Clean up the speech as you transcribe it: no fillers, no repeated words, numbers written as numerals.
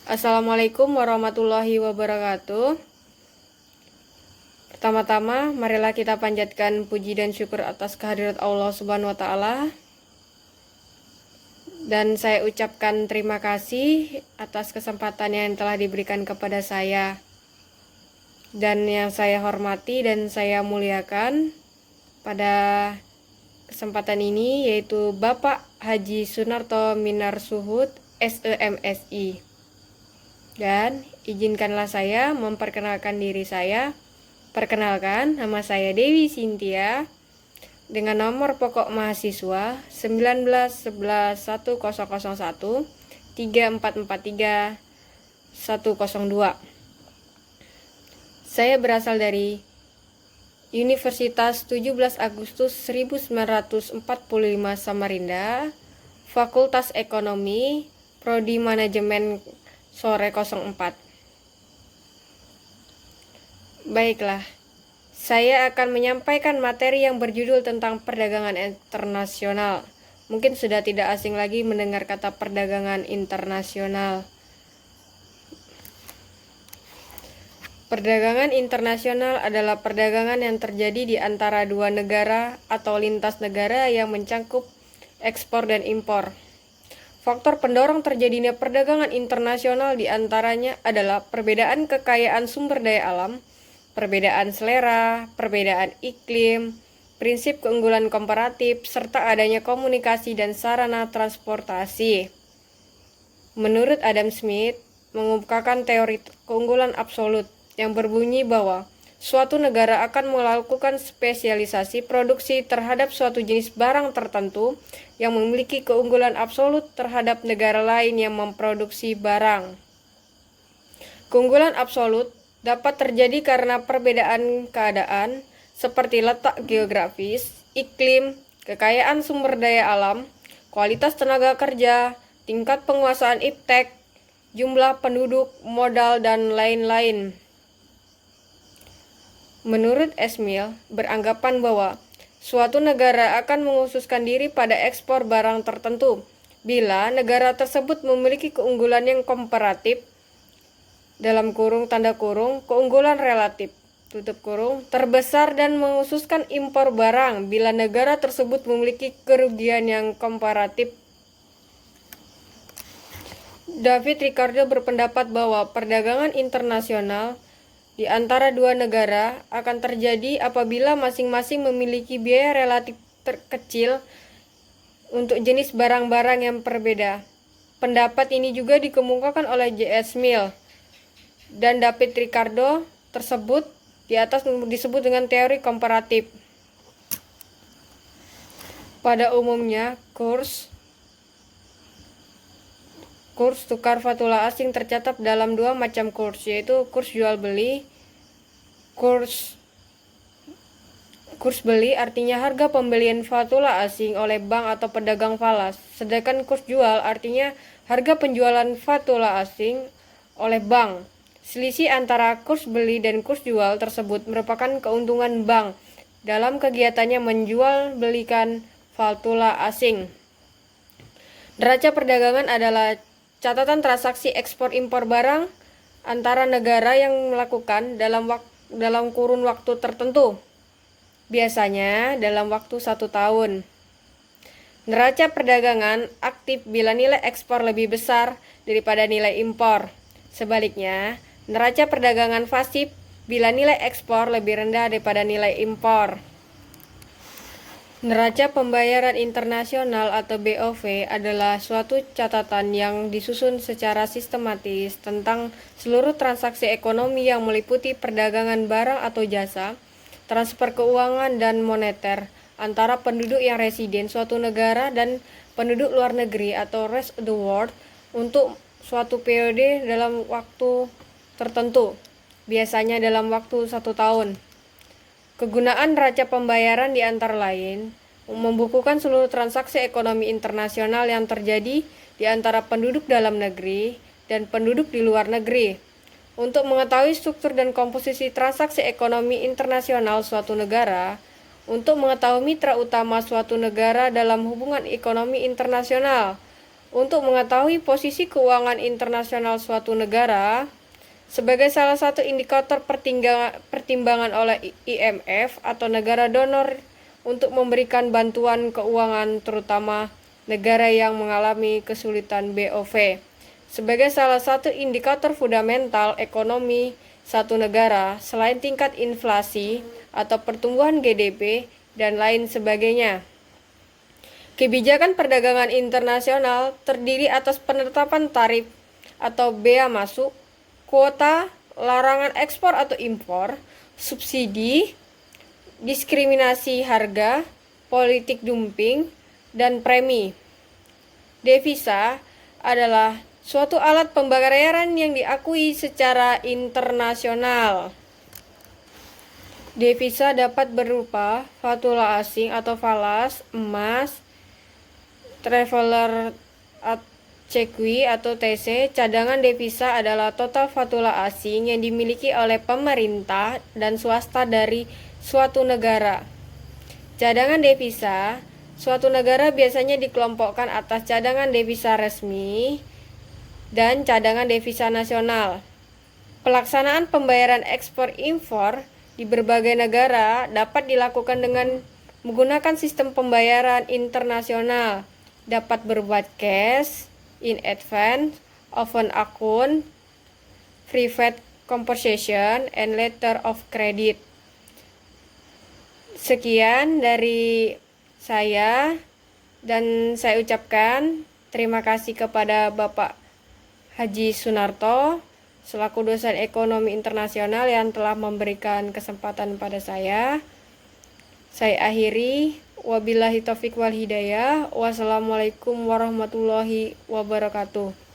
Assalamualaikum warahmatullahi wabarakatuh. Pertama-tama, marilah kita panjatkan puji dan syukur atas kehadirat Allah Subhanahu wa taala. Dan saya ucapkan terima kasih atas kesempatan yang telah diberikan kepada saya. Dan yang saya hormati dan saya muliakan pada kesempatan ini yaitu Bapak Haji Sunarto Minarsuhud, SEMSI. Dan izinkanlah saya memperkenalkan diri saya. Perkenalkan, nama saya Dewi Sintia dengan nomor pokok mahasiswa 19111001 3443 102. Saya berasal dari Universitas 17 Agustus 1945 Samarinda, Fakultas Ekonomi, Prodi Manajemen Sore 04. Baiklah, saya akan menyampaikan materi yang berjudul tentang perdagangan internasional. Mungkin sudah tidak asing lagi mendengar kata perdagangan internasional. Perdagangan internasional adalah perdagangan yang terjadi di antara dua negara atau lintas negara yang mencakup ekspor dan impor. Faktor pendorong terjadinya perdagangan internasional diantaranya adalah perbedaan kekayaan sumber daya alam, perbedaan selera, perbedaan iklim, prinsip keunggulan komparatif, serta adanya komunikasi dan sarana transportasi. Menurut Adam Smith, mengungkapkan teori keunggulan absolut yang berbunyi bahwa suatu negara akan melakukan spesialisasi produksi terhadap suatu jenis barang tertentu yang memiliki keunggulan absolut terhadap negara lain yang memproduksi barang. Keunggulan absolut dapat terjadi karena perbedaan keadaan seperti letak geografis, iklim, kekayaan sumber daya alam, kualitas tenaga kerja, tingkat penguasaan iptek, jumlah penduduk, modal, dan lain-lain. Menurut Esmil, beranggapan bahwa suatu negara akan menghususkan diri pada ekspor barang tertentu bila negara tersebut memiliki keunggulan yang komparatif dalam kurung tanda kurung keunggulan relatif tutup kurung terbesar dan menghususkan impor barang bila negara tersebut memiliki kerugian yang komparatif. David Ricardo berpendapat bahwa perdagangan internasional di antara dua negara akan terjadi apabila masing-masing memiliki biaya relatif terkecil untuk jenis barang-barang yang berbeda. Pendapat ini juga dikemukakan oleh J.S. Mill dan David Ricardo tersebut di atas disebut dengan teori komparatif. Pada umumnya, kurs tukar valuta asing tercatat dalam dua macam kurs, yaitu kurs jual beli. Kurs beli artinya harga pembelian valuta asing oleh bank atau pedagang falas, sedangkan kurs jual artinya harga penjualan valuta asing oleh bank. Selisih antara kurs beli dan kurs jual tersebut merupakan keuntungan bank dalam kegiatannya menjual belikan valuta asing. Neraca perdagangan adalah catatan transaksi ekspor impor barang antara negara yang melakukan dalam kurun waktu tertentu, biasanya dalam waktu 1 tahun. Neraca perdagangan aktif bila nilai ekspor lebih besar daripada nilai impor. Sebaliknya, neraca perdagangan pasif bila nilai ekspor lebih rendah daripada nilai impor. Neraca pembayaran internasional atau BOV adalah suatu catatan yang disusun secara sistematis tentang seluruh transaksi ekonomi yang meliputi perdagangan barang atau jasa, transfer keuangan dan moneter antara penduduk yang residen suatu negara dan penduduk luar negeri atau rest of the world untuk suatu periode dalam waktu tertentu, biasanya dalam waktu 1 tahun. Kegunaan neraca pembayaran di antara lain membukukan seluruh transaksi ekonomi internasional yang terjadi di antara penduduk dalam negeri dan penduduk di luar negeri. Untuk mengetahui struktur dan komposisi transaksi ekonomi internasional suatu negara, untuk mengetahui mitra utama suatu negara dalam hubungan ekonomi internasional, Untuk mengetahui posisi keuangan internasional suatu negara, sebagai salah satu indikator pertimbangan oleh IMF atau negara donor untuk memberikan bantuan keuangan terutama negara yang mengalami kesulitan BOV. Sebagai salah satu indikator fundamental ekonomi satu negara selain tingkat inflasi atau pertumbuhan GDP dan lain sebagainya. Kebijakan perdagangan internasional terdiri atas penetapan tarif atau bea masuk, kuota, larangan ekspor atau impor, subsidi, diskriminasi harga, politik dumping, dan premi. Devisa adalah suatu alat pembayaran yang diakui secara internasional. Devisa dapat berupa valuta asing atau falas, emas, traveler cekui atau TC. Cadangan devisa adalah total valuta asing yang dimiliki oleh pemerintah dan swasta dari suatu negara. Cadangan devisa suatu negara biasanya dikelompokkan atas cadangan devisa resmi dan cadangan devisa nasional. Pelaksanaan pembayaran ekspor-impor di berbagai negara dapat dilakukan dengan menggunakan sistem pembayaran internasional, dapat berupa cash, in advance, open account, private compensation, and letter of credit. Sekian dari saya, dan saya ucapkan terima kasih kepada Bapak Haji Sunarto selaku dosen ekonomi internasional yang telah memberikan kesempatan pada saya. Saya akhiri, wabillahi taufiq wal hidayah. Wassalamualaikum warahmatullahi wabarakatuh.